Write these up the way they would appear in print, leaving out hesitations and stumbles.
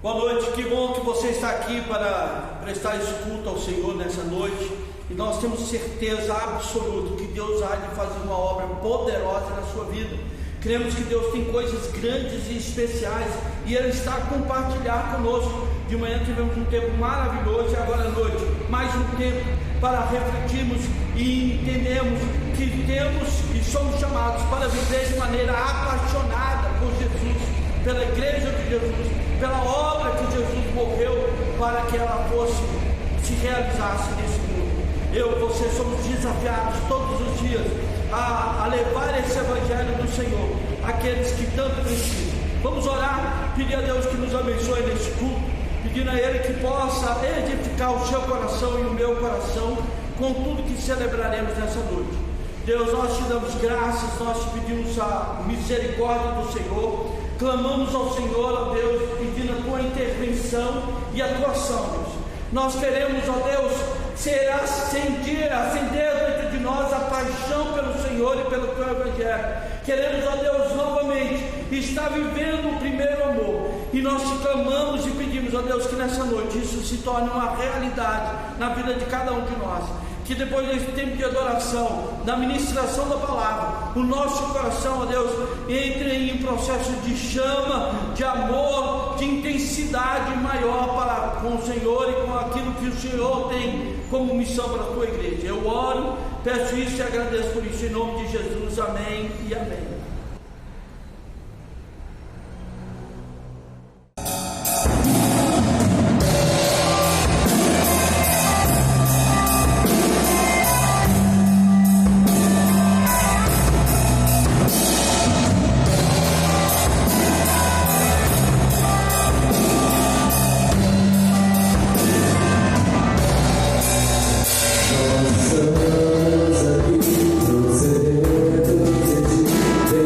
Boa noite, que bom que você está aqui para prestar esse culto ao Senhor nessa noite. E nós temos certeza absoluta que Deus há de fazer uma obra poderosa na sua vida. Cremos que Deus tem coisas grandes e especiais e Ele está a compartilhar conosco. De manhã tivemos um tempo maravilhoso e agora à noite mais um tempo para refletirmos e entendermos que temos e somos chamados para viver de maneira apaixonada por Jesus, pela igreja de Jesus, pela obra que Jesus morreu para que ela fosse, se realizasse nesse mundo. Eu e você somos desafiados todos os dias a levar esse evangelho do Senhor àqueles que tanto precisam. Vamos orar, pedir a Deus que nos abençoe nesse culto, pedindo a Ele que possa edificar o seu coração e o meu coração com tudo que celebraremos nessa noite. Deus, nós te damos graças, nós te pedimos a misericórdia do Senhor, clamamos ao Senhor, ó Deus, pedindo a tua intervenção e atuação, Deus. Nós queremos, ó Deus, acender dentro de nós a paixão pelo Senhor e pelo teu evangelho. Queremos, ó Deus, novamente estar vivendo o primeiro amor, e nós te clamamos e pedimos, ó Deus, que nessa noite isso se torne uma realidade na vida de cada um de nós. Que depois desse tempo de adoração, da ministração da palavra, o nosso coração, ó Deus, entre em processo de chama, de amor, de intensidade maior para com o Senhor e com aquilo que o Senhor tem como missão para a tua igreja. Eu oro, peço isso e agradeço por isso, em nome de Jesus, amém e amém. Estamos aqui, você dentro de ti.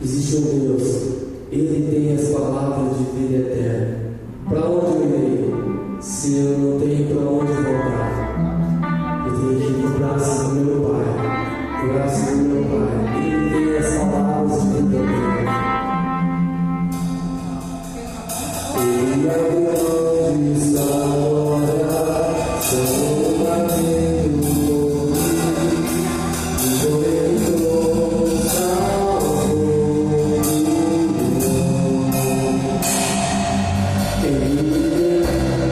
existe um Deus, Ele tem as palavras de vida eterna. Para onde eu irei, se eu não tenho para onde voltar? Eu tenho que ir para o braço do meu Pai, o braço do meu Pai. Ele tem as palavras de vida eterna. Ele é onde está agora, sou batendo no corredor, salvo. Ele é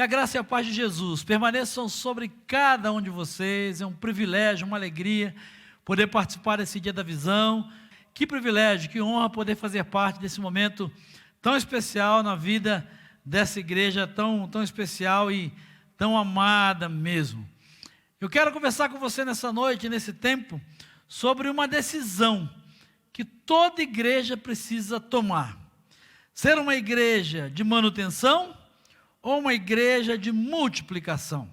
a graça e a paz de Jesus permaneçam sobre cada um de vocês. É um privilégio, uma alegria poder participar desse dia da visão. Que privilégio, que honra poder fazer parte desse momento tão especial na vida dessa igreja tão especial e tão amada mesmo. Eu quero conversar com você nessa noite, nesse tempo, sobre uma decisão que toda igreja precisa tomar. Ser uma igreja de manutenção ou uma igreja de multiplicação.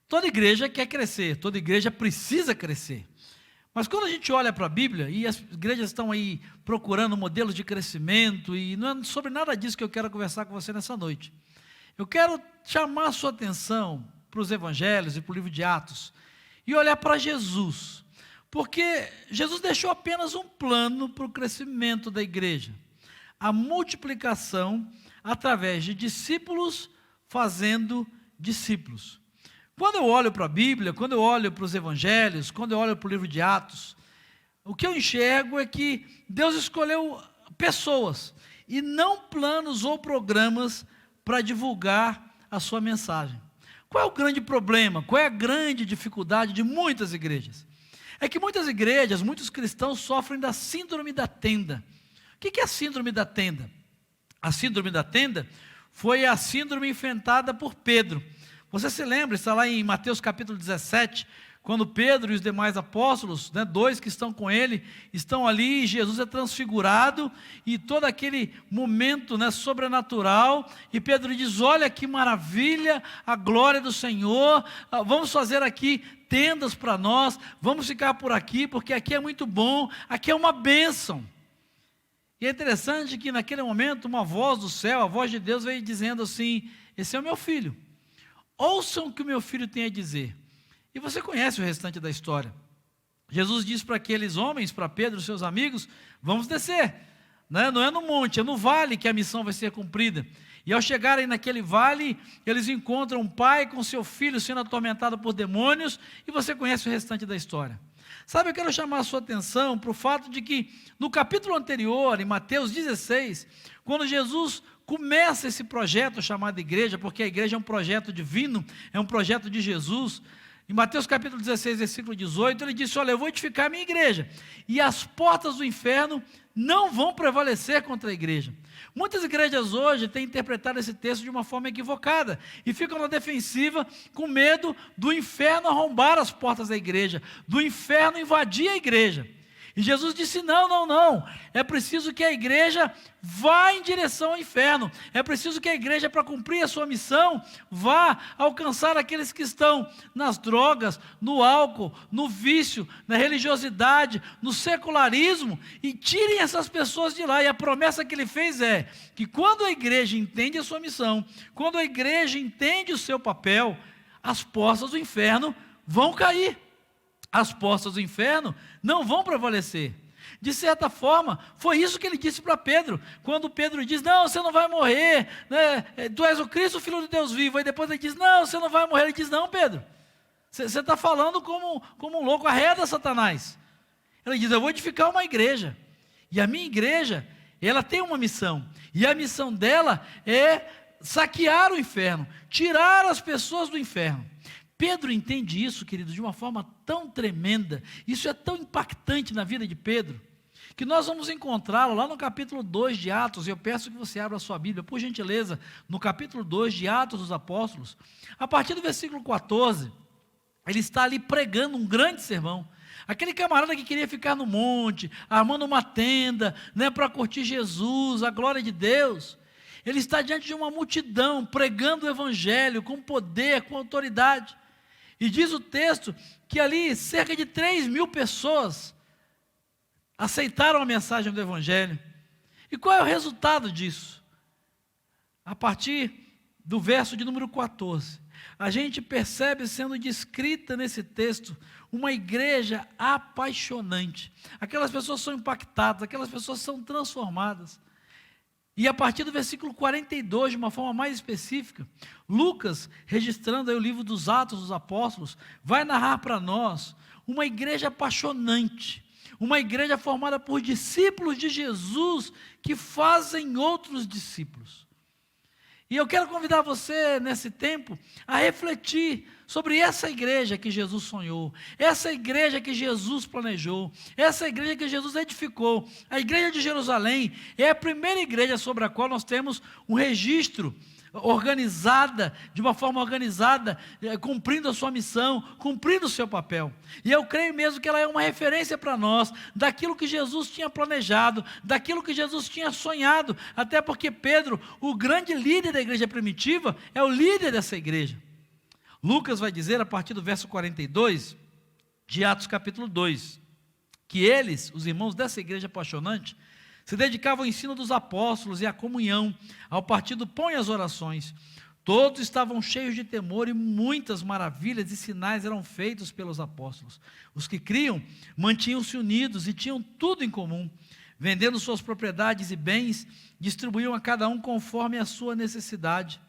Toda igreja quer crescer, toda igreja precisa crescer. Mas quando a gente olha para a Bíblia, e as igrejas estão aí procurando modelos de crescimento, e não é sobre nada disso que eu quero conversar com você nessa noite. Eu quero chamar a sua atenção para os evangelhos e para o livro de Atos, e olhar para Jesus, porque Jesus deixou apenas um plano para o crescimento da igreja, a multiplicação através de discípulos fazendo discípulos. Quando eu olho para a Bíblia, quando eu olho para os evangelhos, quando eu olho para o livro de Atos, o que eu enxergo é que Deus escolheu pessoas e não planos ou programas para divulgar a sua mensagem. Qual é o grande problema? Qual é a grande dificuldade de muitas igrejas? É que muitas igrejas, muitos cristãos sofrem da síndrome da tenda. O que é a síndrome da tenda? A síndrome da tenda foi a síndrome enfrentada por Pedro. Você se lembra, está lá em Mateus capítulo 17, quando Pedro e os demais apóstolos, dois que estão com ele, estão ali, e Jesus é transfigurado, e todo aquele momento sobrenatural, e Pedro diz, olha que maravilha, a glória do Senhor, vamos fazer aqui tendas para nós, vamos ficar por aqui, porque aqui é muito bom, aqui é uma bênção. E é interessante que naquele momento, uma voz do céu, a voz de Deus veio dizendo assim, esse é o meu filho, ouçam o que o meu filho tem a dizer. E você conhece o restante da história. Jesus disse para aqueles homens, para Pedro e seus amigos, vamos descer. Não é no monte, é no vale que a missão vai ser cumprida. E ao chegarem naquele vale, eles encontram um pai com seu filho sendo atormentado por demônios, e você conhece o restante da história. Sabe, eu quero chamar a sua atenção para o fato de que no capítulo anterior, em Mateus 16, quando Jesus começa esse projeto chamado igreja, porque a igreja é um projeto divino, é um projeto de Jesus. Em Mateus capítulo 16, versículo 18, ele disse, olha, eu vou edificar a minha igreja, e as portas do inferno não vão prevalecer contra a igreja. Muitas igrejas hoje têm interpretado esse texto de uma forma equivocada, e ficam na defensiva com medo do inferno arrombar as portas da igreja, do inferno invadir a igreja. E Jesus disse, não, é preciso que a igreja vá em direção ao inferno, é preciso que a igreja, para cumprir a sua missão, vá alcançar aqueles que estão nas drogas, no álcool, no vício, na religiosidade, no secularismo, e tirem essas pessoas de lá. E a promessa que ele fez é, que quando a igreja entende a sua missão, quando a igreja entende o seu papel, as portas do inferno vão cair. As portas do inferno não vão prevalecer. De certa forma, foi isso que ele disse para Pedro, quando Pedro diz, não, você não vai morrer, tu és o Cristo, o Filho de Deus vivo. Aí depois ele diz, não, você não vai morrer. Ele diz, não, Pedro, você está falando como um louco, arreda Satanás. Ele diz, eu vou edificar uma igreja, e a minha igreja, ela tem uma missão, e a missão dela é saquear o inferno, tirar as pessoas do inferno. Pedro entende isso, querido, de uma forma tão tremenda, isso é tão impactante na vida de Pedro, que nós vamos encontrá-lo lá no capítulo 2 de Atos, e eu peço que você abra a sua Bíblia, por gentileza, no capítulo 2 de Atos dos Apóstolos, a partir do versículo 14, ele está ali pregando um grande sermão. Aquele camarada que queria ficar no monte, armando uma tenda, para curtir Jesus, a glória de Deus, ele está diante de uma multidão, pregando o evangelho com poder, com autoridade. E diz o texto que ali cerca de 3.000 pessoas aceitaram a mensagem do evangelho. E qual é o resultado disso? A partir do verso de número 14, a gente percebe sendo descrita nesse texto uma igreja apaixonante. Aquelas pessoas são impactadas, aquelas pessoas são transformadas. E a partir do versículo 42, de uma forma mais específica, Lucas, registrando aí o livro dos Atos dos Apóstolos, vai narrar para nós uma igreja apaixonante, uma igreja formada por discípulos de Jesus que fazem outros discípulos. E eu quero convidar você, nesse tempo, a refletir sobre essa igreja que Jesus sonhou, essa igreja que Jesus planejou, essa igreja que Jesus edificou. A igreja de Jerusalém é a primeira igreja sobre a qual nós temos um registro organizada, de uma forma organizada, cumprindo a sua missão, cumprindo o seu papel. E eu creio mesmo que ela é uma referência para nós, daquilo que Jesus tinha planejado, daquilo que Jesus tinha sonhado, até porque Pedro, o grande líder da igreja primitiva, é o líder dessa igreja. Lucas vai dizer, a partir do verso 42, de Atos capítulo 2, que eles, os irmãos dessa igreja apaixonante, se dedicavam ao ensino dos apóstolos e à comunhão, ao partir do pão e às orações. Todos estavam cheios de temor e muitas maravilhas e sinais eram feitos pelos apóstolos. Os que criam mantinham-se unidos e tinham tudo em comum. Vendendo suas propriedades e bens, distribuíam a cada um conforme a sua necessidade.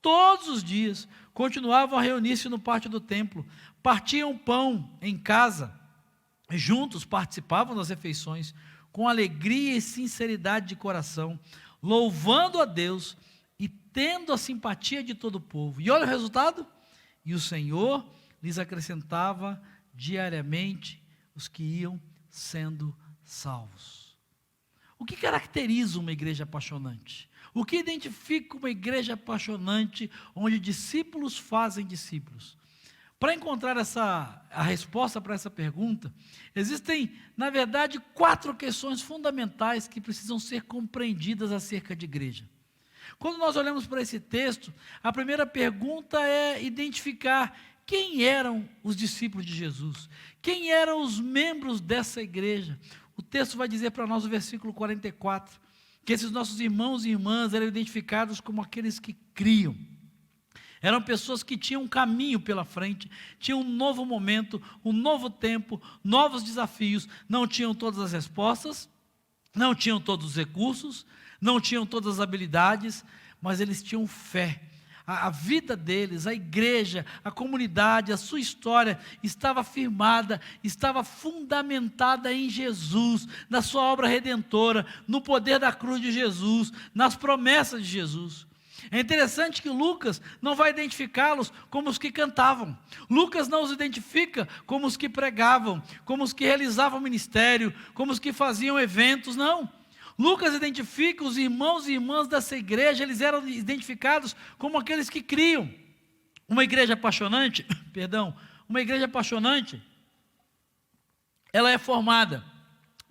Todos os dias continuavam a reunir-se no pátio do templo, partiam pão em casa, e juntos participavam das refeições, com alegria e sinceridade de coração, louvando a Deus e tendo a simpatia de todo o povo. E olha o resultado: e o Senhor lhes acrescentava diariamente os que iam sendo salvos. O que caracteriza uma igreja apaixonante? O que identifica uma igreja apaixonante, onde discípulos fazem discípulos? Para encontrar a resposta para essa pergunta, existem, na verdade, 4 questões fundamentais que precisam ser compreendidas acerca de igreja. Quando nós olhamos para esse texto, a primeira pergunta é identificar quem eram os discípulos de Jesus, quem eram os membros dessa igreja. O texto vai dizer para nós, no versículo 44, que esses nossos irmãos e irmãs eram identificados como aqueles que criam. Eram pessoas que tinham um caminho pela frente, tinham um novo momento, um novo tempo, novos desafios. Não tinham todas as respostas, não tinham todos os recursos, não tinham todas as habilidades, mas eles tinham fé. A vida deles, a igreja, a comunidade, a sua história estava firmada, estava fundamentada em Jesus, na sua obra redentora, no poder da cruz de Jesus, nas promessas de Jesus. É interessante que Lucas não vai identificá-los como os que cantavam. Lucas não os identifica como os que pregavam, como os que realizavam ministério, como os que faziam eventos, não. Lucas identifica os irmãos e irmãs dessa igreja, eles eram identificados como aqueles que criam. Uma igreja apaixonante, uma igreja apaixonante, ela é formada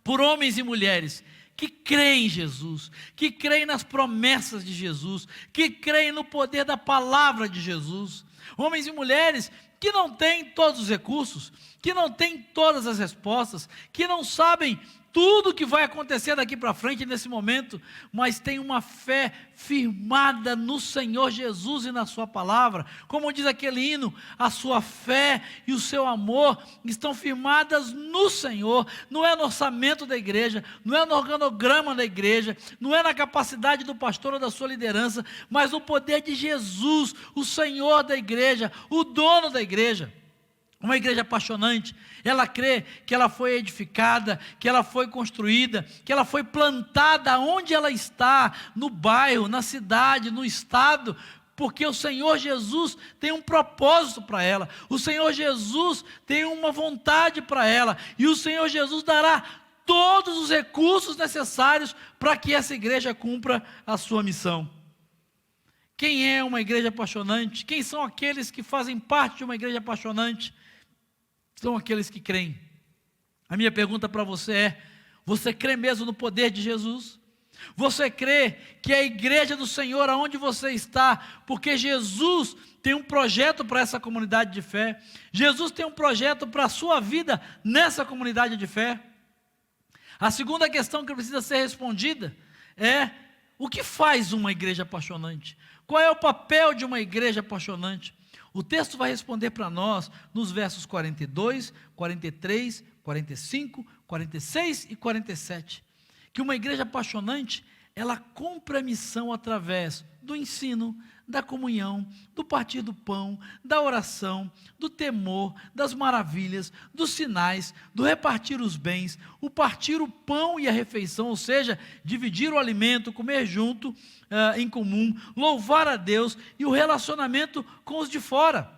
por homens e mulheres que creem em Jesus, que creem nas promessas de Jesus, que creem no poder da palavra de Jesus. Homens e mulheres que não têm todos os recursos, que não têm todas as respostas, que não sabem tudo o que vai acontecer daqui para frente nesse momento, mas têm uma fé firmada no Senhor Jesus e na sua palavra. Como diz aquele hino, a sua fé e o seu amor estão firmadas no Senhor. Não é no orçamento da igreja, não é no organograma da igreja, não é na capacidade do pastor ou da sua liderança, mas no poder de Jesus, o Senhor da igreja, o dono da igreja. Uma igreja apaixonante, ela crê que ela foi edificada, que ela foi construída, que ela foi plantada onde ela está, no bairro, na cidade, no estado, porque o Senhor Jesus tem um propósito para ela, o Senhor Jesus tem uma vontade para ela, e o Senhor Jesus dará todos os recursos necessários para que essa igreja cumpra a sua missão. Quem é uma igreja apaixonante? Quem são aqueles que fazem parte de uma igreja apaixonante? São aqueles que creem. A minha pergunta para você é: você crê mesmo no poder de Jesus? Você crê que a igreja do Senhor, aonde você está, porque Jesus tem um projeto para essa comunidade de fé, Jesus tem um projeto para a sua vida nessa comunidade de fé? A segunda questão que precisa ser respondida é: o que faz uma igreja apaixonante? Qual é o papel de uma igreja apaixonante? O texto vai responder para nós nos versos 42, 43, 45, 46 e 47, que uma igreja apaixonante, ela cumpre a missão através do ensino, da comunhão, do partir do pão, da oração, do temor, das maravilhas, dos sinais, do repartir os bens, o partir o pão e a refeição, ou seja, dividir o alimento, comer junto, em comum, louvar a Deus e o relacionamento com os de fora.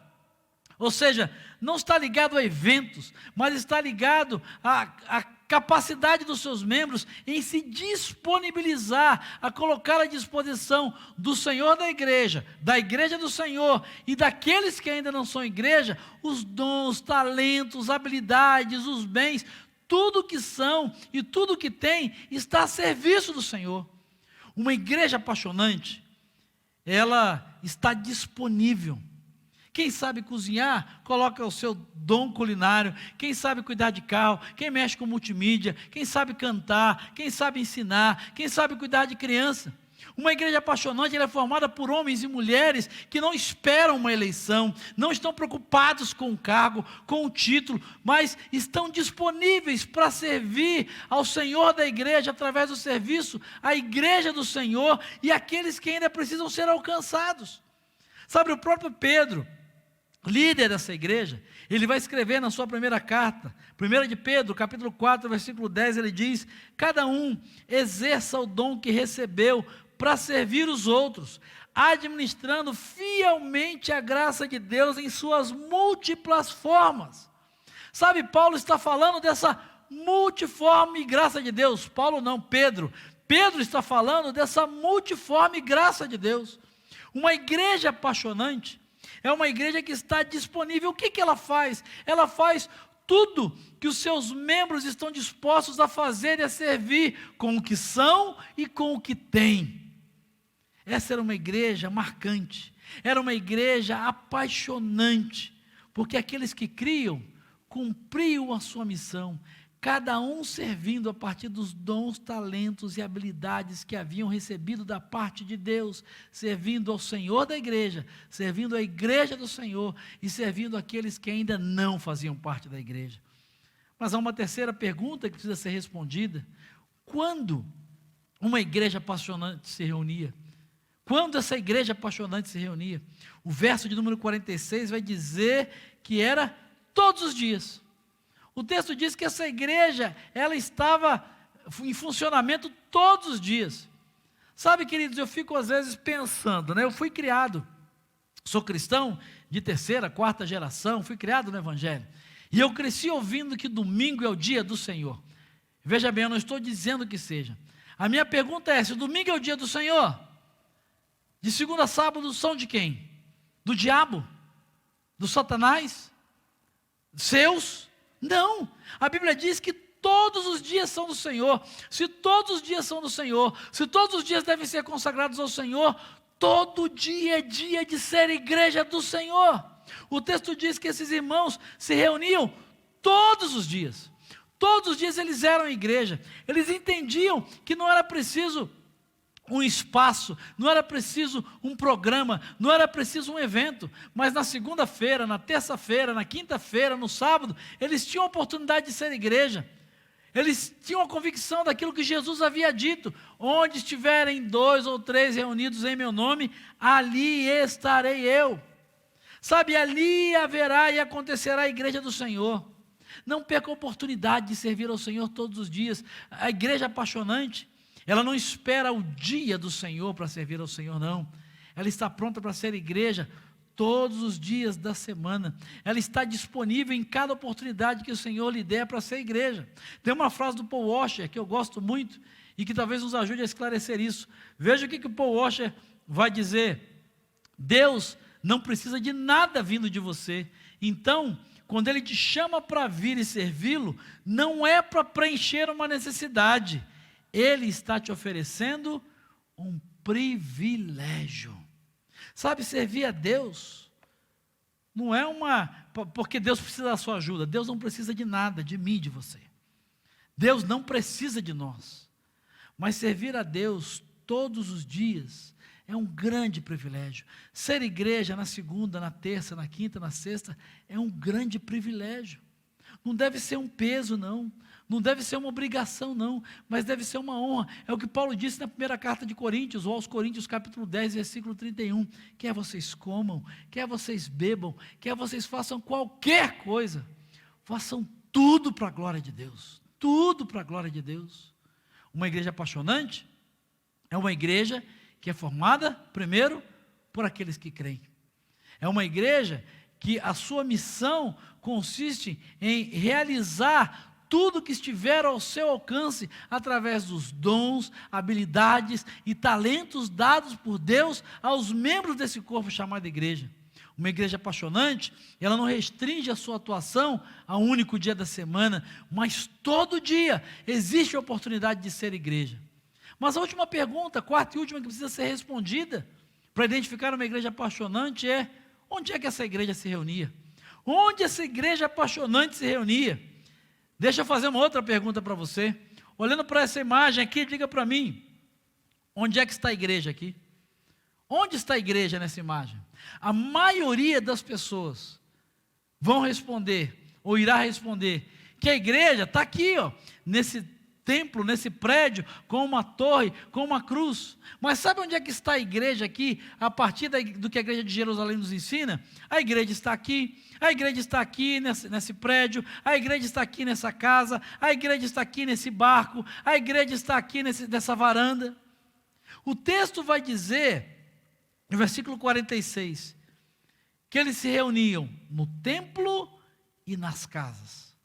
Ou seja, não está ligado a eventos, mas está ligado à capacidade dos seus membros em se disponibilizar, a colocar à disposição do Senhor da igreja do Senhor e daqueles que ainda não são igreja, os dons, talentos, habilidades, os bens, tudo que são e tudo que tem está a serviço do Senhor. Uma igreja apaixonante, ela está disponível. Quem sabe cozinhar, coloca o seu dom culinário. Quem sabe cuidar de carro, quem mexe com multimídia, quem sabe cantar, quem sabe ensinar, quem sabe cuidar de criança. Uma igreja apaixonante, ela é formada por homens e mulheres que não esperam uma eleição, não estão preocupados com o cargo, com o título, mas estão disponíveis para servir ao Senhor da igreja através do serviço à igreja do Senhor e aqueles que ainda precisam ser alcançados. Sabe, o próprio Pedro, líder dessa igreja, ele vai escrever na sua primeira carta, 1 de Pedro, capítulo 4, versículo 10, ele diz: cada um exerça o dom que recebeu para servir os outros, administrando fielmente a graça de Deus em suas múltiplas formas. Sabe, Paulo está falando dessa multiforme graça de Deus. Paulo não, Pedro. Pedro está falando dessa multiforme graça de Deus. Uma igreja apaixonante é uma igreja que está disponível. O que ela faz? Ela faz tudo que os seus membros estão dispostos a fazer e a servir, com o que são e com o que têm. Essa era uma igreja marcante, era uma igreja apaixonante, porque aqueles que criam, cumpriam a sua missão, cada um servindo a partir dos dons, talentos e habilidades que haviam recebido da parte de Deus, servindo ao Senhor da igreja, servindo à igreja do Senhor e servindo aqueles que ainda não faziam parte da igreja. Mas há uma terceira pergunta que precisa ser respondida: quando uma igreja apaixonante se reunia? Quando essa igreja apaixonante se reunia? O verso de número 46 vai dizer que era todos os dias. O texto diz que essa igreja, ela estava em funcionamento todos os dias. Sabe, queridos, eu fico às vezes pensando, né? Eu fui criado, sou cristão de terceira, quarta geração, fui criado no Evangelho. E eu cresci ouvindo que domingo é o dia do Senhor. Veja bem, eu não estou dizendo que seja. A minha pergunta é: se o domingo é o dia do Senhor, de segunda a sábado são de quem? Do diabo? Do Satanás? Seus? Não, a Bíblia diz que todos os dias são do Senhor. Se todos os dias são do Senhor, se todos os dias devem ser consagrados ao Senhor, todo dia é dia de ser igreja do Senhor. O texto diz que esses irmãos se reuniam todos os dias. Todos os dias eles eram igreja. Eles entendiam que não era preciso um espaço, não era preciso um programa, não era preciso um evento, mas na segunda-feira, na terça-feira, na quinta-feira, no sábado, eles tinham a oportunidade de ser igreja. Eles tinham a convicção daquilo que Jesus havia dito: onde estiverem 2 ou 3 reunidos em meu nome, ali estarei eu. Sabe, ali haverá e acontecerá a igreja do Senhor. Não perca a oportunidade de servir ao Senhor todos os dias. A igreja apaixonante, ela não espera o dia do Senhor para servir ao Senhor, não. Ela está pronta para ser igreja todos os dias da semana. Ela está disponível em cada oportunidade que o Senhor lhe der para ser igreja. Tem uma frase do Paul Washer que eu gosto muito e que talvez nos ajude a esclarecer isso. Veja o que o Paul Washer vai dizer: Deus não precisa de nada vindo de você. Então, quando Ele te chama para vir e servi-lo, não é para preencher uma necessidade. Ele está te oferecendo um privilégio. Sabe, servir a Deus não é porque Deus precisa da sua ajuda. Deus não precisa de nada, de mim, de você. Deus não precisa de nós. Mas servir a Deus todos os dias é um grande privilégio. Ser igreja na segunda, na terça, na quinta, na sexta é um grande privilégio. Não deve ser um peso, não. Não deve ser uma obrigação, não, mas deve ser uma honra. É o que Paulo disse na primeira carta de Coríntios, ou aos Coríntios, capítulo 10, versículo 31. Quer vocês comam, quer vocês bebam, quer vocês façam qualquer coisa, façam tudo para a glória de Deus. Tudo para a glória de Deus. Uma igreja apaixonante é uma igreja que é formada, primeiro, por aqueles que creem. É uma igreja que a sua missão consiste em realizar tudo que estiver ao seu alcance, através dos dons, habilidades e talentos dados por Deus aos membros desse corpo chamado igreja. Uma igreja apaixonante, ela não restringe a sua atuação a um único dia da semana, mas todo dia existe a oportunidade de ser igreja. Mas a última pergunta, quarta e última que precisa ser respondida, para identificar uma igreja apaixonante é: onde é que essa igreja se reunia? Onde essa igreja apaixonante se reunia? Deixa eu fazer uma outra pergunta para você. Olhando para essa imagem aqui, diga para mim, onde é que está a igreja aqui? Onde está a igreja nessa imagem? A maioria das pessoas vão responder, ou irá responder, que a igreja está aqui, ó, nesse templo, nesse prédio, com uma torre, com uma cruz. Mas sabe onde é que está a igreja aqui, a partir do que a igreja de Jerusalém nos ensina? A igreja está aqui. A igreja está aqui nesse prédio, a igreja está aqui nessa casa, a igreja está aqui nesse barco, a igreja está aqui nessa varanda. O texto vai dizer, no versículo 46, que eles se reuniam no templo e nas casas.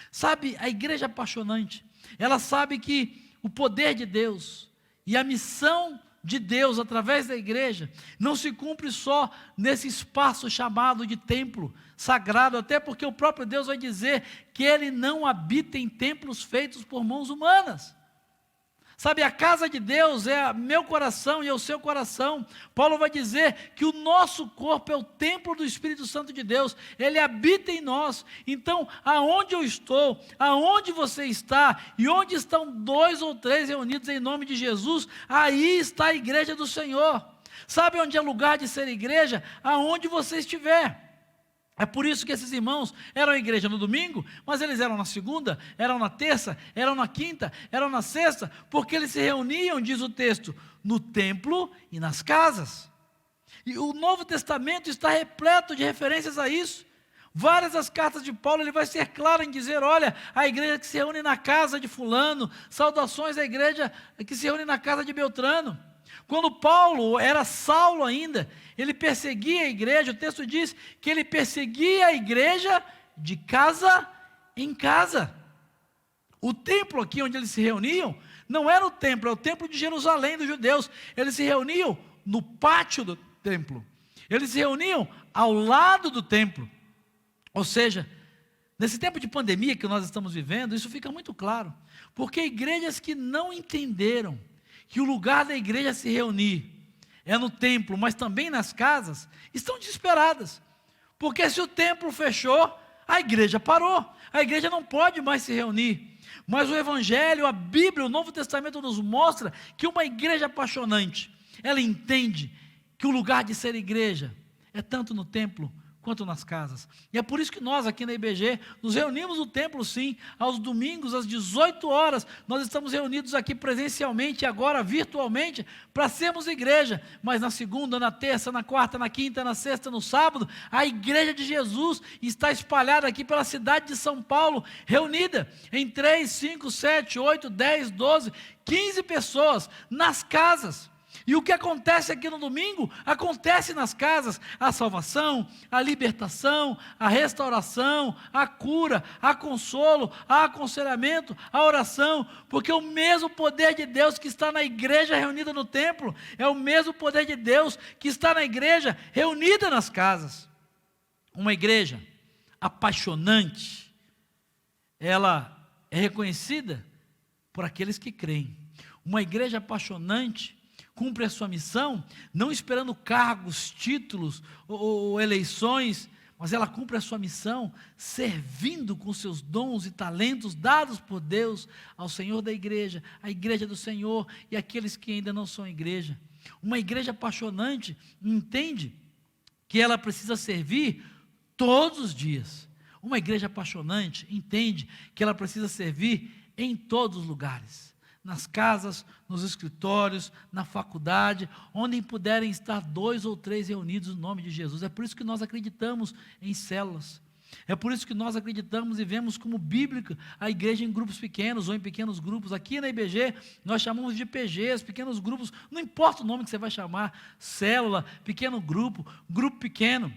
Sabe, a igreja apaixonante, ela sabe que o poder de Deus e a missão de Deus através da igreja não se cumpre só nesse espaço chamado de templo sagrado, até porque o próprio Deus vai dizer que Ele não habita em templos feitos por mãos humanas. Sabe, a casa de Deus é meu coração e é o seu coração. Paulo vai dizer que o nosso corpo é o templo do Espírito Santo de Deus, Ele habita em nós. Então, aonde eu estou, aonde você está, e onde estão 2 ou 3 reunidos em nome de Jesus, aí está a igreja do Senhor. Sabe onde é lugar de ser igreja? Aonde você estiver. É por isso que esses irmãos eram a igreja no domingo, mas eles eram na segunda, eram na terça, eram na quinta, eram na sexta, porque eles se reuniam, diz o texto, no templo e nas casas. E o Novo Testamento está repleto de referências a isso. Várias das cartas de Paulo, ele vai ser claro em dizer: olha, a igreja que se reúne na casa de fulano, saudações à igreja que se reúne na casa de Beltrano. Quando Paulo era Saulo ainda, ele perseguia a igreja, o texto diz que ele perseguia a igreja de casa em casa. O templo aqui onde eles se reuniam, não era o templo, é o templo de Jerusalém dos judeus. Eles se reuniam no pátio do templo, eles se reuniam ao lado do templo. Ou seja, nesse tempo de pandemia que nós estamos vivendo, isso fica muito claro, porque igrejas que não entenderam que o lugar da igreja se reunir é no templo, mas também nas casas, estão desesperadas, porque se o templo fechou, a igreja parou, a igreja não pode mais se reunir. Mas o Evangelho, a Bíblia, o Novo Testamento nos mostra que uma igreja apaixonante, ela entende que o lugar de ser igreja é tanto no templo quanto nas casas. E é por isso que nós aqui na IBG nos reunimos no templo, sim, aos domingos às 18 horas, nós estamos reunidos aqui presencialmente e agora virtualmente para sermos igreja, mas na segunda, na terça, na quarta, na quinta, na sexta, no sábado, a igreja de Jesus está espalhada aqui pela cidade de São Paulo, reunida em 3, 5, 7, 8, 10, 12, 15 pessoas nas casas. E o que acontece aqui no domingo, acontece nas casas: a salvação, a libertação, a restauração, a cura, a consolo, a aconselhamento, a oração, porque o mesmo poder de Deus que está na igreja reunida no templo, é o mesmo poder de Deus que está na igreja reunida nas casas. Uma igreja apaixonante, ela é reconhecida por aqueles que creem. Uma igreja apaixonante cumpre a sua missão, não esperando cargos, títulos ou eleições, mas ela cumpre a sua missão servindo com seus dons e talentos dados por Deus ao Senhor da igreja, à igreja do Senhor e aqueles que ainda não são igreja. Uma igreja apaixonante entende que ela precisa servir todos os dias. Uma igreja apaixonante entende que ela precisa servir em todos os lugares, nas casas, nos escritórios, na faculdade, onde puderem estar 2 ou 3 reunidos no nome de Jesus. É por isso que nós acreditamos em células. É por isso que nós acreditamos e vemos como bíblica a igreja em grupos pequenos ou em pequenos grupos. Aqui na IBG nós chamamos de PGs, pequenos grupos, não importa o nome que você vai chamar, célula, pequeno grupo, grupo pequeno.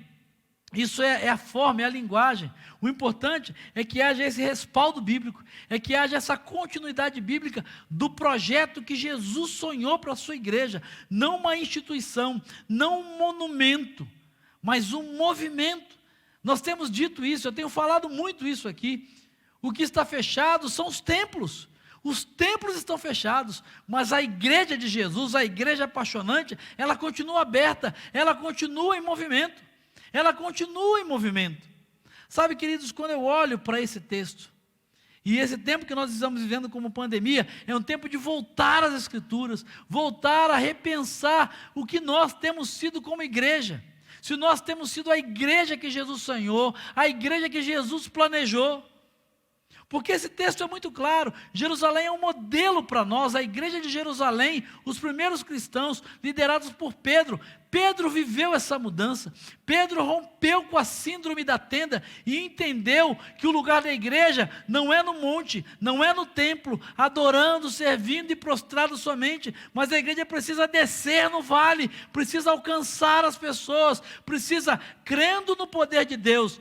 Isso é a forma, é a linguagem. O importante é que haja esse respaldo bíblico, é que haja essa continuidade bíblica do projeto que Jesus sonhou para a sua igreja. Não uma instituição, não um monumento, mas um movimento. Nós temos dito isso, eu tenho falado muito isso aqui. O que está fechado são os templos. Os templos estão fechados, mas a igreja de Jesus, a igreja apaixonante, ela continua aberta, ela continua em movimento. Ela continua em movimento. Sabe, queridos, quando eu olho para esse texto, e esse tempo que nós estamos vivendo como pandemia, é um tempo de voltar às Escrituras, voltar a repensar o que nós temos sido como igreja. Se nós temos sido a igreja que Jesus sonhou, a igreja que Jesus planejou. Porque esse texto é muito claro, Jerusalém é um modelo para nós, a igreja de Jerusalém, os primeiros cristãos, liderados por Pedro. Pedro viveu essa mudança, Pedro rompeu com a síndrome da tenda e entendeu que o lugar da igreja não é no monte, não é no templo, adorando, servindo e prostrado somente, mas a igreja precisa descer no vale, precisa alcançar as pessoas, precisa, crendo no poder de Deus,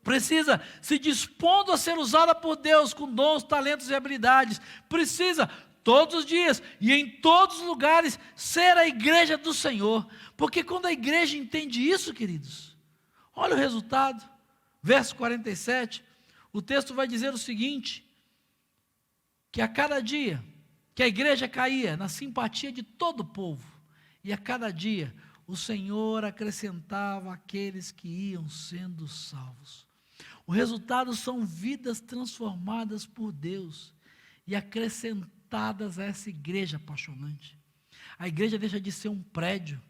precisa se dispondo a ser usada por Deus com dons, talentos e habilidades, precisa todos os dias e em todos os lugares ser a igreja do Senhor, porque quando a igreja entende isso, queridos, olha o resultado, verso 47, o texto vai dizer o seguinte, que a cada dia que a igreja caía na simpatia de todo o povo, e a cada dia o Senhor acrescentava aqueles que iam sendo salvos. O resultado são vidas transformadas por Deus e acrescentadas a essa igreja apaixonante. A igreja deixa de ser um prédio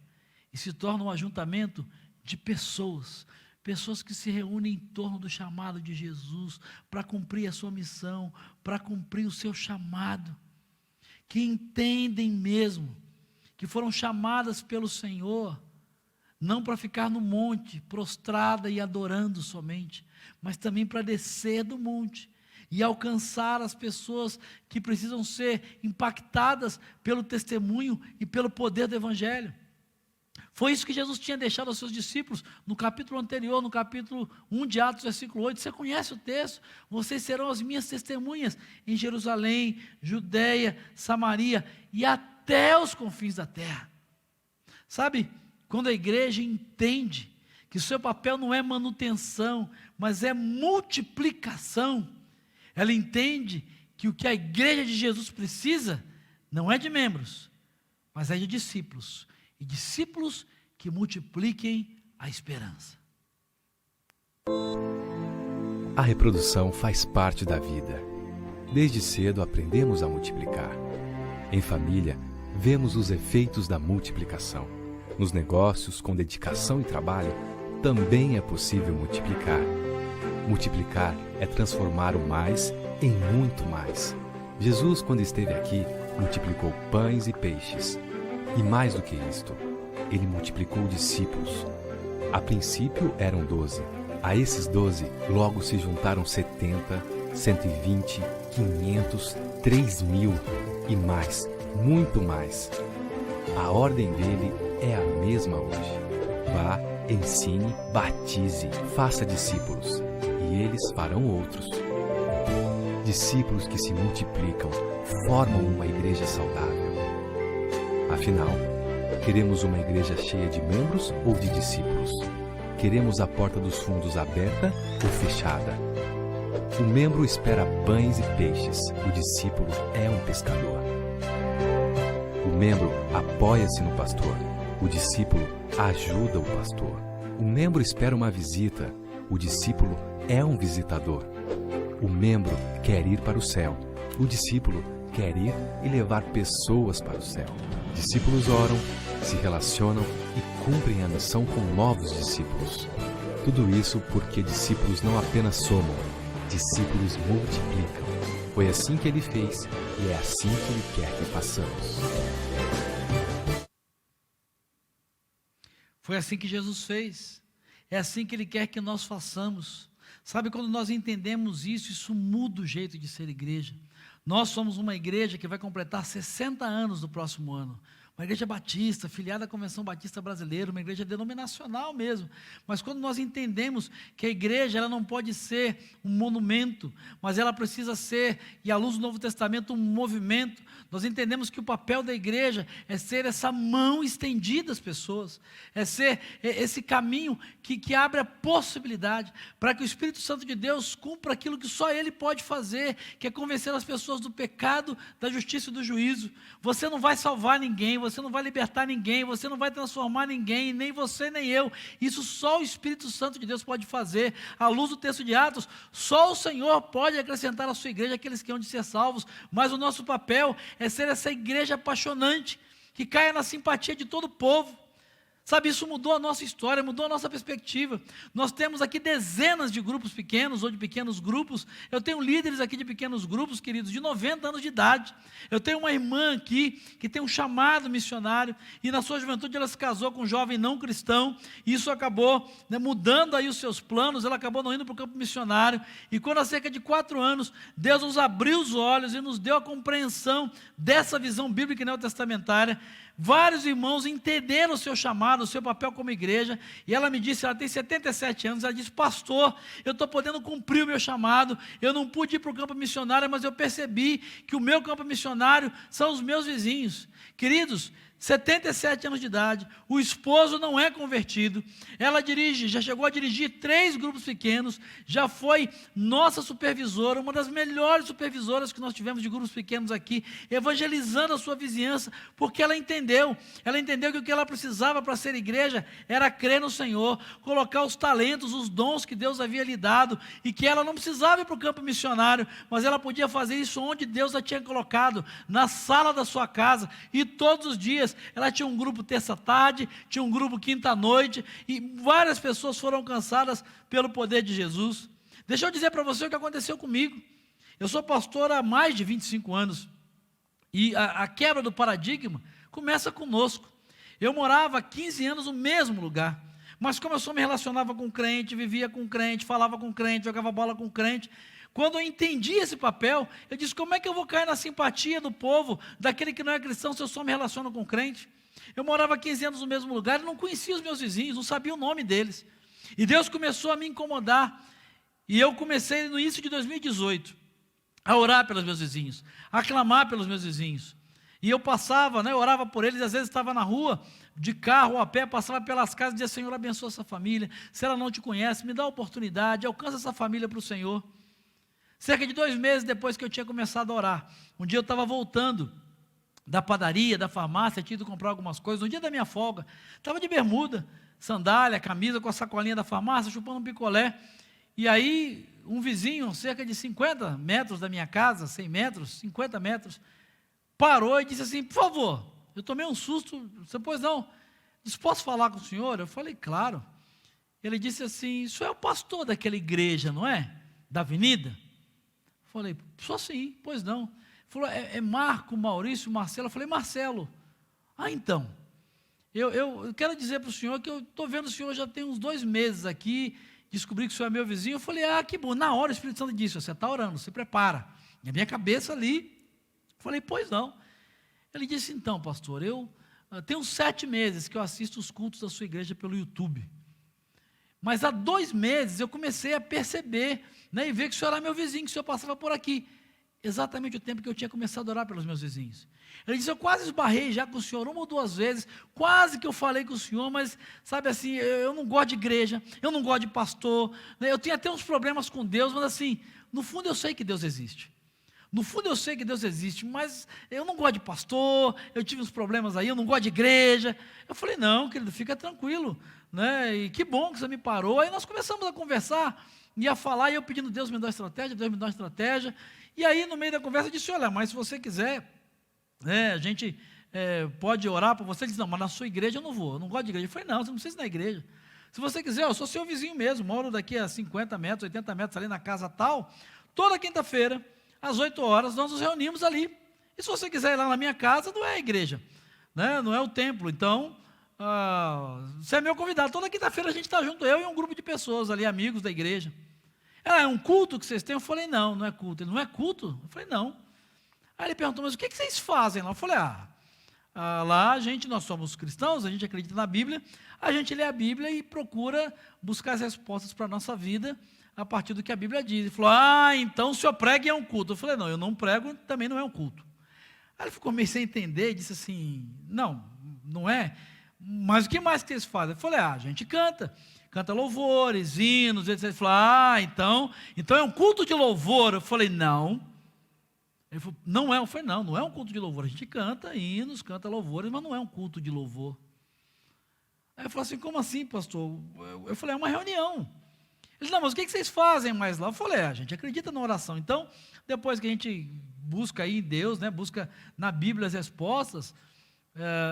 e se torna um ajuntamento de pessoas, pessoas que se reúnem em torno do chamado de Jesus para cumprir a sua missão, para cumprir o seu chamado, que entendem mesmo que foram chamadas pelo Senhor, não para ficar no monte, prostrada e adorando somente, mas também para descer do monte e alcançar as pessoas que precisam ser impactadas pelo testemunho e pelo poder do Evangelho. Foi isso que Jesus tinha deixado aos seus discípulos no capítulo anterior, no capítulo 1 de Atos, versículo 8. Você conhece o texto? Vocês serão as minhas testemunhas em Jerusalém, Judeia, Samaria e até os confins da terra. Sabe, quando a igreja entende que o seu papel não é manutenção, mas é multiplicação, ela entende que o que a igreja de Jesus precisa não é de membros, mas é de discípulos, e discípulos que multipliquem a esperança. A reprodução faz parte da vida. Desde cedo aprendemos a multiplicar. Em família, vemos os efeitos da multiplicação. Nos negócios, com dedicação e trabalho, também é possível multiplicar. Multiplicar é transformar o mais em muito mais. Jesus, quando esteve aqui, multiplicou pães e peixes. E mais do que isto, ele multiplicou discípulos. A princípio eram 12. A esses 12, logo se juntaram 70, 120, 500, 3.000 e mais, muito mais. A ordem dele é a mesma hoje. Vá, ensine, batize, faça discípulos, e eles farão outros. Discípulos que se multiplicam formam uma igreja saudável. Afinal, queremos uma igreja cheia de membros ou de discípulos? Queremos a porta dos fundos aberta ou fechada? O membro espera pães e peixes, o discípulo é um pescador. O membro apoia-se no pastor, o discípulo ajuda o pastor. O membro espera uma visita, o discípulo é um visitador. O membro quer ir para o céu, o discípulo quer ir e levar pessoas para o céu. Discípulos oram, se relacionam e cumprem a missão com novos discípulos. Tudo isso porque discípulos não apenas somam, discípulos multiplicam. Foi assim que ele fez e é assim que ele quer que façamos. Foi assim que Jesus fez. É assim que ele quer que nós façamos. Sabe, quando nós entendemos isso muda o jeito de ser igreja. Nós somos uma igreja que vai completar 60 anos no próximo ano. Uma igreja batista, filiada à Convenção Batista Brasileira, uma igreja denominacional mesmo. Mas quando nós entendemos que a igreja ela não pode ser um monumento, mas ela precisa ser, e à luz do Novo Testamento, um movimento, nós entendemos que o papel da igreja é ser essa mão estendida às pessoas, é ser esse caminho que abre a possibilidade para que o Espírito Santo de Deus cumpra aquilo que só Ele pode fazer, que é convencer as pessoas do pecado, da justiça e do juízo. Você não vai salvar ninguém, você não vai libertar ninguém, você não vai transformar ninguém, nem você nem eu. Isso só o Espírito Santo de Deus pode fazer. À luz do texto de Atos, só o Senhor pode acrescentar à sua igreja aqueles que hão de ser salvos, mas o nosso papel é ser essa igreja apaixonante, que caia na simpatia de todo o povo. Sabe, isso mudou a nossa história, mudou a nossa perspectiva. Nós temos aqui dezenas de grupos pequenos ou de pequenos grupos. Eu tenho líderes aqui de pequenos grupos, queridos, de 90 anos de idade. Eu tenho uma irmã aqui que tem um chamado missionário e na sua juventude ela se casou com um jovem não cristão. E isso acabou mudando aí os seus planos, ela acabou não indo para o campo missionário. E quando há cerca de 4 anos, Deus nos abriu os olhos e nos deu a compreensão dessa visão bíblica e neotestamentária. Vários irmãos entenderam o seu chamado, o seu papel como igreja, e ela me disse, ela tem 77 anos, ela disse, pastor, eu estou podendo cumprir o meu chamado, eu não pude ir para o campo missionário, mas eu percebi que o meu campo missionário são os meus vizinhos. Queridos, 77 anos de idade, o esposo não é convertido, ela dirige, já chegou a dirigir 3 grupos pequenos, já foi nossa supervisora, uma das melhores supervisoras que nós tivemos de grupos pequenos aqui, evangelizando a sua vizinhança, porque ela entendeu que o que ela precisava para ser igreja era crer no Senhor, colocar os talentos, os dons que Deus havia lhe dado, e que ela não precisava ir para o campo missionário, mas ela podia fazer isso onde Deus a tinha colocado, na sala da sua casa, e todos os dias, ela tinha um grupo terça-tarde, tinha um grupo quinta-noite, e várias pessoas foram alcançadas pelo poder de Jesus. Deixa eu dizer para você o que aconteceu comigo. Eu sou pastor há mais de 25 anos, e a quebra do paradigma começa conosco. Eu morava há 15 anos no mesmo lugar, mas como eu só me relacionava com crente, vivia com crente, falava com crente, jogava bola com crente, quando eu entendi esse papel, eu disse, como é que eu vou cair na simpatia do povo, daquele que não é cristão, se eu só me relaciono com crente? Eu morava 15 anos no mesmo lugar e não conhecia os meus vizinhos, não sabia o nome deles. E Deus começou a me incomodar. E eu comecei no início de 2018 a orar pelos meus vizinhos, a clamar pelos meus vizinhos. E eu passava, eu orava por eles, às vezes estava na rua, de carro ou a pé, passava pelas casas e dizia, Senhor, abençoa essa família. Se ela não te conhece, me dá a oportunidade, alcança essa família para o Senhor. Cerca de 2 meses depois que eu tinha começado a orar, um dia eu estava voltando da padaria, da farmácia, tinha ido comprar algumas coisas, no dia da minha folga, estava de bermuda, sandália, camisa com a sacolinha da farmácia, chupando um picolé, e aí um vizinho, cerca de 50 metros da minha casa, 100 metros, 50 metros, parou e disse assim, por favor, eu tomei um susto, você, pois não, disse, posso falar com o senhor? Eu falei, claro. Ele disse assim, o senhor é o pastor daquela igreja, não é? Da avenida? Falei, só sim, pois não. Ele falou, é Marco, Maurício, Marcelo. Eu falei, Marcelo. Ah, então, eu quero dizer para o senhor que eu estou vendo o senhor já tem uns 2 meses aqui, descobri que o senhor é meu vizinho. Eu falei, que bom. Na hora o Espírito Santo disse, você está orando, se prepara. E a minha cabeça ali, falei, pois não. Ele disse, então, pastor, eu tenho 7 meses que eu assisto os cultos da sua igreja pelo YouTube. Mas há 2 meses eu comecei a perceber, e ver que o senhor era meu vizinho, que o senhor passava por aqui. Exatamente o tempo que eu tinha começado a orar pelos meus vizinhos. Ele disse, eu quase esbarrei já com o senhor 1 ou 2 vezes, quase que eu falei com o senhor, mas, sabe assim, eu não gosto de igreja, eu não gosto de pastor, eu tenho até uns problemas com Deus, mas assim, no fundo eu sei que Deus existe. No fundo eu sei que Deus existe, mas eu não gosto de pastor, eu tive uns problemas aí, eu não gosto de igreja. Eu falei, não, querido, fica tranquilo, e que bom que você me parou. Aí nós começamos a conversar, e a falar, e eu pedindo, Deus me dá estratégia, Deus me dá uma estratégia. E aí no meio da conversa eu disse, olha, mas se você quiser, a gente pode orar por você. Ele disse, não, mas na sua igreja eu não vou, eu não gosto de igreja. Eu falei, não, você não precisa ir na igreja. Se você quiser, eu sou seu vizinho mesmo, moro daqui a 50 metros, 80 metros ali na casa tal. Toda quinta-feira, às 8 horas, nós nos reunimos ali. E se você quiser ir lá na minha casa, não é a igreja, né? Não é o templo. Então, você é meu convidado. Toda quinta-feira a gente está junto, eu e um grupo de pessoas ali, amigos da igreja. É um culto que vocês têm? Eu falei, não, não é culto. Ele, não é culto? Eu falei, não. Aí ele perguntou, mas o que vocês fazem lá? Eu falei, lá nós somos cristãos, a gente acredita na Bíblia, a gente lê a Bíblia e procura buscar as respostas para a nossa vida a partir do que a Bíblia diz. Ele falou, então o senhor prega e é um culto. Eu falei, não, eu não prego, também não é um culto. Aí ele ficou meio sem entender e disse assim, não é, mas o que mais que vocês fazem? Eu falei, a gente canta louvores, hinos, etc. Ele falou, então é um culto de louvor. Eu falei, não. Ele falou, não é. Eu falei, não é um culto de louvor. A gente canta hinos, canta louvores, mas não é um culto de louvor. Aí ele falou assim, como assim, pastor? Eu falei, é uma reunião. Ele disse, não, mas o que vocês fazem mais lá? Eu falei, a gente acredita na oração. Então, depois que a gente busca aí em Deus, né, busca na Bíblia as respostas,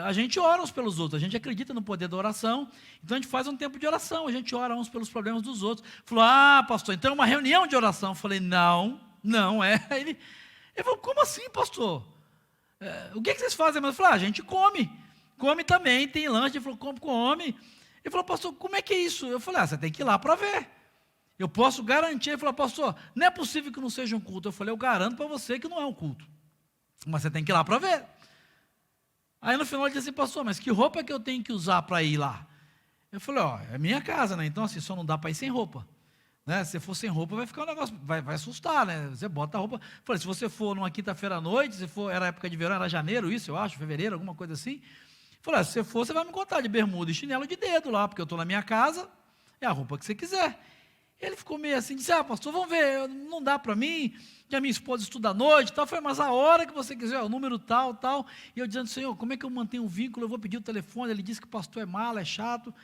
a gente ora uns pelos outros, a gente acredita no poder da oração, então a gente faz um tempo de oração, a gente ora uns pelos problemas dos outros. Falou, pastor, então é uma reunião de oração. Eu falei, não é. Ele falou, como assim, pastor? O que vocês fazem? Eu falei, a gente come também, tem lanche. Ele falou, come. Ele falou, pastor, como é que é isso? Eu falei, você tem que ir lá para ver. Eu posso garantir. Ele falou, pastor, não é possível que não seja um culto. Eu falei, eu garanto para você que não é um culto, mas você tem que ir lá para ver. Aí no final ele disse assim, pastor, mas que roupa que eu tenho que usar para ir lá? Eu falei, é minha casa, né? Então assim, só não dá para ir sem roupa, né? Se for sem roupa vai ficar um negócio, vai assustar, né? Você bota a roupa. Eu falei, se você for numa quinta-feira à noite, era época de verão, era janeiro isso, eu acho, fevereiro, alguma coisa assim. Eu falei, se você for, você vai me encontrar de bermuda e chinelo de dedo lá, porque eu estou na minha casa, é a roupa que você quiser. Ele ficou meio assim, disse, pastor, vamos ver, não dá para mim, que a minha esposa estuda à noite, tal. Foi, mas a hora que você quiser, o número tal, e eu dizendo, Senhor, como é que eu mantenho um vínculo? Eu vou pedir o telefone. Ele disse que o pastor é mala, é chato.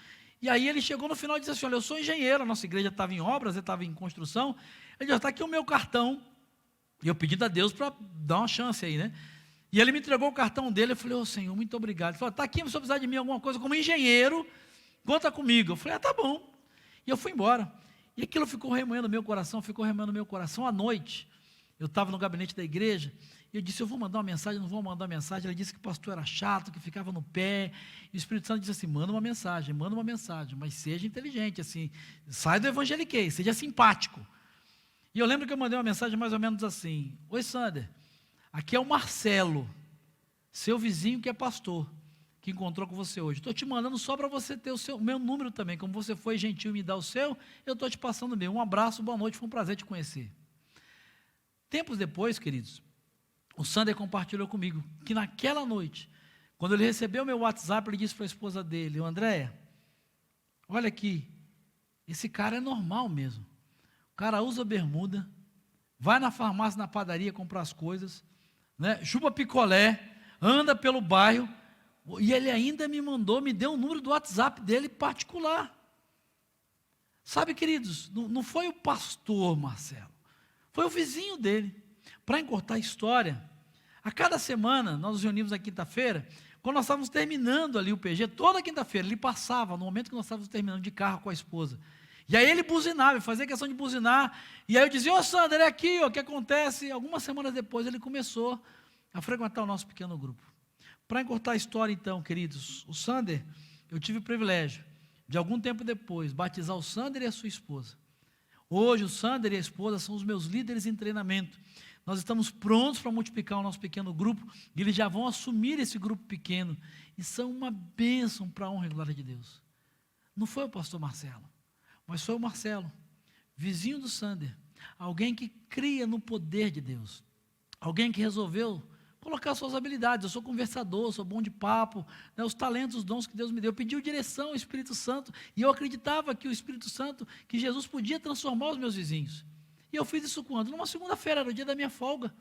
E aí ele chegou no final e disse assim, olha, eu sou engenheiro, a nossa igreja estava em obras, estava em construção. Ele disse, está aqui o meu cartão. E eu pedi a Deus para dar uma chance aí, né? E ele me entregou o cartão dele, eu falei, Senhor, muito obrigado. Ele falou, está aqui, se você precisar de mim alguma coisa como engenheiro, conta comigo. Eu falei, tá bom. E eu fui embora. E aquilo ficou remoendo no meu coração à noite. Eu estava no gabinete da igreja, e eu disse, eu vou mandar uma mensagem, não vou mandar uma mensagem. Ele disse que o pastor era chato, que ficava no pé, e o Espírito Santo disse assim, manda uma mensagem, mas seja inteligente, assim, sai do evangeliquez, seja simpático. E eu lembro que eu mandei uma mensagem mais ou menos assim, oi Sander, aqui é o Marcelo, seu vizinho que é pastor, que encontrou com você hoje. Estou te mandando só para você ter o meu número também, como você foi gentil em me dar o seu, eu estou te passando o meu. Um abraço, boa noite, foi um prazer te conhecer. Tempos depois, queridos, o Sander compartilhou comigo que naquela noite, quando ele recebeu o meu WhatsApp, ele disse para a esposa dele, Andréia, olha aqui, esse cara é normal mesmo. O cara usa bermuda, vai na farmácia, na padaria comprar as coisas, né, chupa picolé, anda pelo bairro, e ele ainda me deu o número do WhatsApp dele particular. Sabe, queridos, não foi o pastor Marcelo, foi o vizinho dele. Para encurtar a história, a cada semana, nós nos reunimos na quinta-feira, quando nós estávamos terminando ali o PG, toda quinta-feira, ele passava, no momento que nós estávamos terminando de carro com a esposa, e aí ele buzinava, fazia questão de buzinar, e aí eu dizia, Sander, é aqui, o que acontece? Algumas semanas depois, ele começou a frequentar o nosso pequeno grupo. Para encurtar a história então, queridos, o Sander, eu tive o privilégio de algum tempo depois, batizar o Sander e a sua esposa. Hoje o Sander e a esposa são os meus líderes em treinamento. Nós estamos prontos para multiplicar o nosso pequeno grupo, e eles já vão assumir esse grupo pequeno, e são uma bênção para a honra e glória de Deus. Não foi o pastor Marcelo, mas foi o Marcelo, vizinho do Sander, alguém que cria no poder de Deus, alguém que resolveu colocar suas habilidades. Eu sou conversador, sou bom de papo, né, os talentos, os dons que Deus me deu. Eu pedi direção ao Espírito Santo, e eu acreditava que o Espírito Santo, que Jesus podia transformar os meus vizinhos. E eu fiz isso quando? Numa segunda-feira, era o dia da minha folga.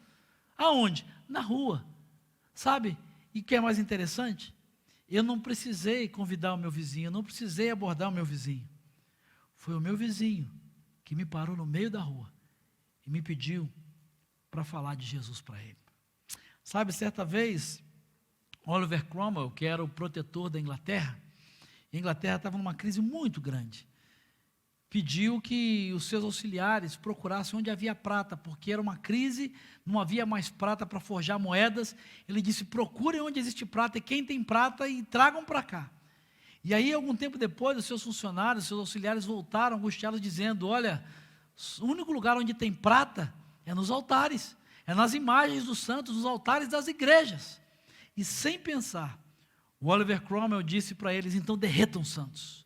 Aonde? Na rua. Sabe? E o que é mais interessante? Eu não precisei convidar o meu vizinho, eu não precisei abordar o meu vizinho. Foi o meu vizinho que me parou no meio da rua e me pediu para falar de Jesus para ele. Sabe, certa vez, Oliver Cromwell, que era o protetor da Inglaterra, A Inglaterra estava numa crise muito grande. Pediu que os seus auxiliares procurassem onde havia prata, porque era uma crise, não havia mais prata para forjar moedas. Ele disse, procurem onde existe prata, e quem tem prata, e tragam para cá. E aí, algum tempo depois, os seus funcionários, os seus auxiliares voltaram angustiados, dizendo, olha, o único lugar onde tem prata é nos altares, é nas imagens dos santos, nos altares das igrejas. E sem pensar, o Oliver Cromwell disse para eles, então derretam santos,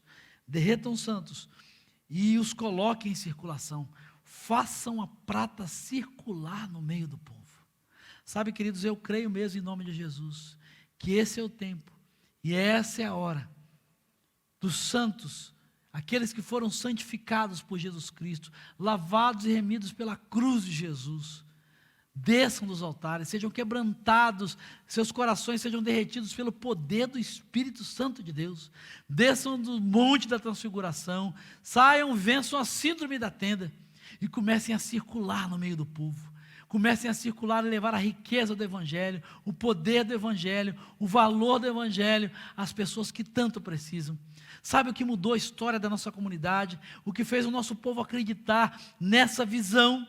e os coloquem em circulação, façam a prata circular no meio do povo. Sabe, queridos, eu creio mesmo em nome de Jesus, que esse é o tempo, e essa é a hora, dos santos, aqueles que foram santificados por Jesus Cristo, lavados e remidos pela cruz de Jesus, desçam dos altares, sejam quebrantados, seus corações sejam derretidos pelo poder do Espírito Santo de Deus, desçam do monte da transfiguração, saiam, vençam a síndrome da tenda, e comecem a circular no meio do povo, comecem a circular e levar a riqueza do Evangelho, o poder do Evangelho, o valor do Evangelho, às pessoas que tanto precisam. Sabe o que mudou a história da nossa comunidade? O que fez o nosso povo acreditar nessa visão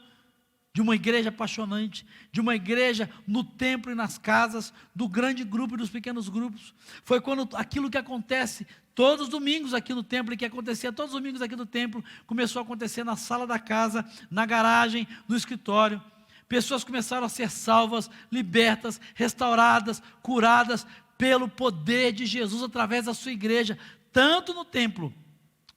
de uma igreja apaixonante, de uma igreja no templo e nas casas, do grande grupo e dos pequenos grupos? Foi quando aquilo que acontece todos os domingos aqui no templo, e que acontecia todos os domingos aqui no templo, começou a acontecer na sala da casa, na garagem, no escritório. Pessoas começaram a ser salvas, libertas, restauradas, curadas pelo poder de Jesus através da sua igreja, tanto no templo,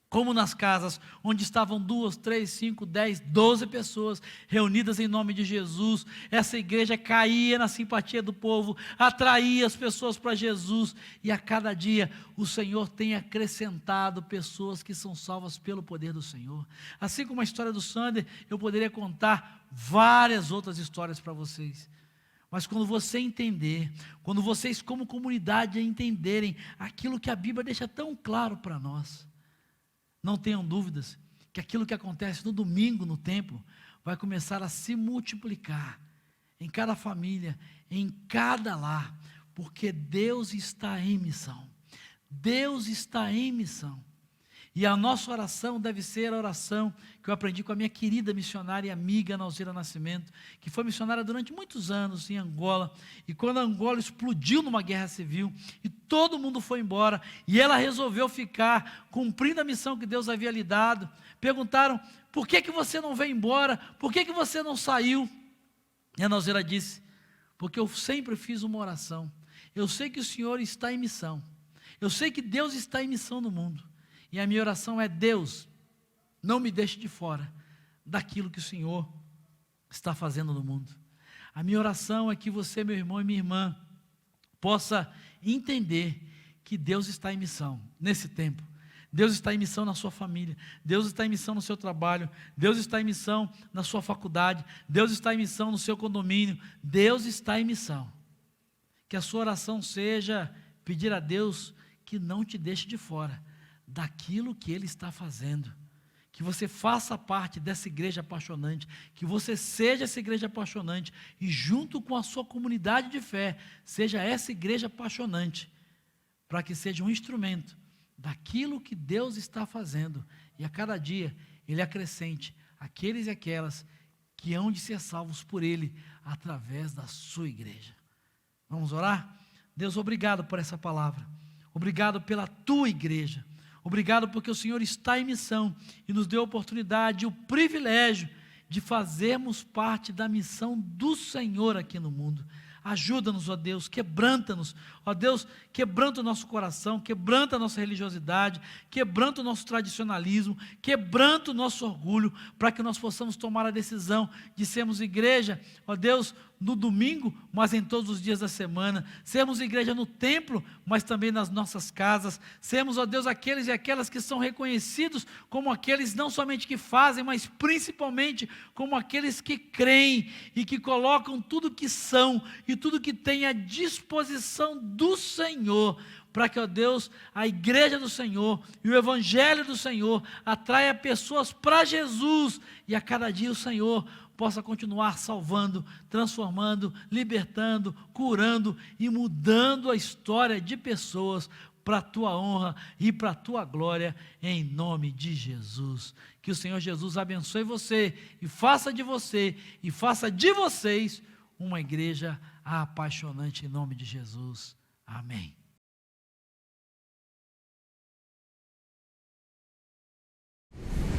como nas casas, onde estavam 2, 3, 5, 10, 12 pessoas reunidas em nome de Jesus. Essa igreja caía na simpatia do povo, atraía as pessoas para Jesus, e a cada dia o Senhor tem acrescentado pessoas que são salvas pelo poder do Senhor. Assim como a história do Sander, eu poderia contar várias outras histórias para vocês. Mas quando você entender, quando vocês como comunidade entenderem aquilo que a Bíblia deixa tão claro para nós, não tenham dúvidas que aquilo que acontece no domingo no templo vai começar a se multiplicar em cada família, em cada lar, porque Deus está em missão. Deus está em missão. E a nossa oração deve ser a oração que eu aprendi com a minha querida missionária e amiga Nalzira Nascimento, que foi missionária durante muitos anos em Angola, e quando Angola explodiu numa guerra civil, e todo mundo foi embora, e ela resolveu ficar, cumprindo a missão que Deus havia lhe dado. Perguntaram, por que você não veio embora? Por que você não saiu? E a Nalzira disse, porque eu sempre fiz uma oração, eu sei que o Senhor está em missão, eu sei que Deus está em missão no mundo, e a minha oração é, Deus, não me deixe de fora daquilo que o Senhor está fazendo no mundo. A minha oração é que você, meu irmão e minha irmã, possa entender que Deus está em missão nesse tempo. Deus está em missão na sua família, Deus está em missão no seu trabalho, Deus está em missão na sua faculdade, Deus está em missão no seu condomínio, Deus está em missão. Que a sua oração seja pedir a Deus que não te deixe de fora daquilo que Ele está fazendo, que você faça parte dessa igreja apaixonante, que você seja essa igreja apaixonante, e junto com a sua comunidade de fé, seja essa igreja apaixonante, para que seja um instrumento daquilo que Deus está fazendo, e a cada dia Ele acrescente aqueles e aquelas que hão de ser salvos por Ele, através da sua igreja. Vamos orar? Deus, obrigado por essa palavra, obrigado pela tua igreja, obrigado porque o Senhor está em missão e nos deu a oportunidade e o privilégio de fazermos parte da missão do Senhor aqui no mundo. Ajuda-nos, ó Deus, quebranta-nos, ó Deus, quebranta o nosso coração, quebranta a nossa religiosidade, quebranta o nosso tradicionalismo, quebranta o nosso orgulho, para que nós possamos tomar a decisão de sermos igreja, ó Deus, no domingo, mas em todos os dias da semana, sermos igreja no templo, mas também nas nossas casas, sermos, ó Deus, aqueles e aquelas que são reconhecidos como aqueles não somente que fazem, mas principalmente como aqueles que creem e que colocam tudo que são e tudo que têm à disposição do Senhor, para que, ó Deus, a igreja do Senhor e o evangelho do Senhor atraia pessoas para Jesus, e a cada dia o Senhor possa continuar salvando, transformando, libertando, curando e mudando a história de pessoas para a tua honra e para a tua glória, em nome de Jesus. Que o Senhor Jesus abençoe você e faça de você e faça de vocês uma igreja apaixonante, em nome de Jesus. Amém.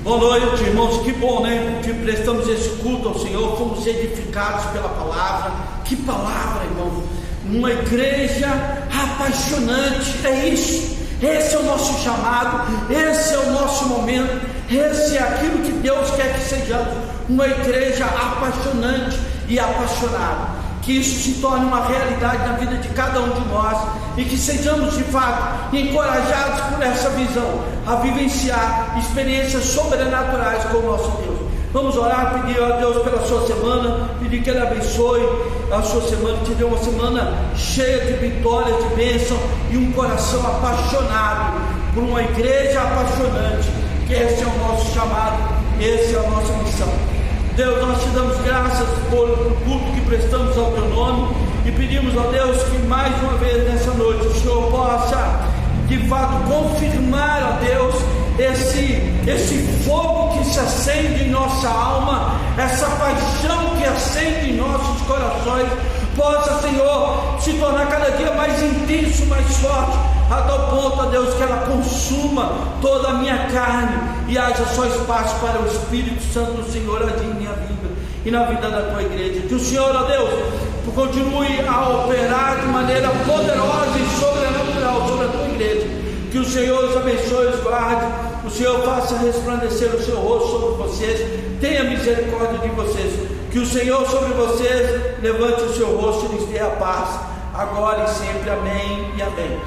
Boa noite, irmãos, que bom, né, que prestamos esse culto ao Senhor, fomos edificados pela palavra. Que palavra, irmão, uma igreja apaixonante, é isso, esse é o nosso chamado, esse é o nosso momento, esse é aquilo que Deus quer que sejamos, uma igreja apaixonante e apaixonada. Que isso se torne uma realidade na vida de cada um de nós e que sejamos de fato encorajados por essa visão a vivenciar experiências sobrenaturais com o nosso Deus. Vamos orar, pedir a Deus pela sua semana, pedir que Ele abençoe a sua semana, que te dê uma semana cheia de vitórias, de bênção e um coração apaixonado por uma igreja apaixonante, que esse é o nosso chamado, essa é a nossa missão. Deus, nós te damos graças por o culto que prestamos ao teu nome e pedimos a Deus que mais uma vez nessa noite o Senhor possa de fato confirmar a Deus esse fogo que se acende em nossa alma, essa paixão que acende em nossos corações, possa, Senhor, se tornar cada dia mais intenso, mais forte, a tal ponto, ó Deus, que ela consuma toda a minha carne e haja só espaço para o Espírito Santo do Senhor agir em minha vida e na vida da tua igreja. Que o Senhor, ó Deus, continue a operar de maneira poderosa e sobrenatural sobre a tua igreja. Que o Senhor os abençoe e os guarde, o Senhor faça resplandecer o seu rosto sobre vocês, tenha misericórdia de vocês. Que o Senhor sobre vocês levante o seu rosto e lhes dê a paz, agora e sempre. Amém e amém.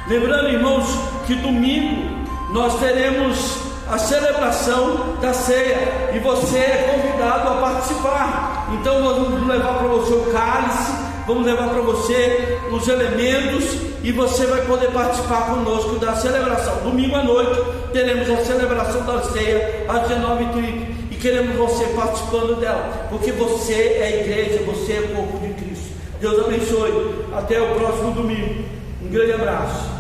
Lembrando, irmãos, que domingo nós teremos a celebração da ceia e você é convidado a participar. Então nós vamos levar para você o cálice, vamos levar para você os elementos e você vai poder participar conosco da celebração. Domingo à noite teremos a celebração da ceia às 19h30 e queremos você participando dela, porque você é a igreja, você é o corpo de Cristo. Deus abençoe, até o próximo domingo, um grande abraço.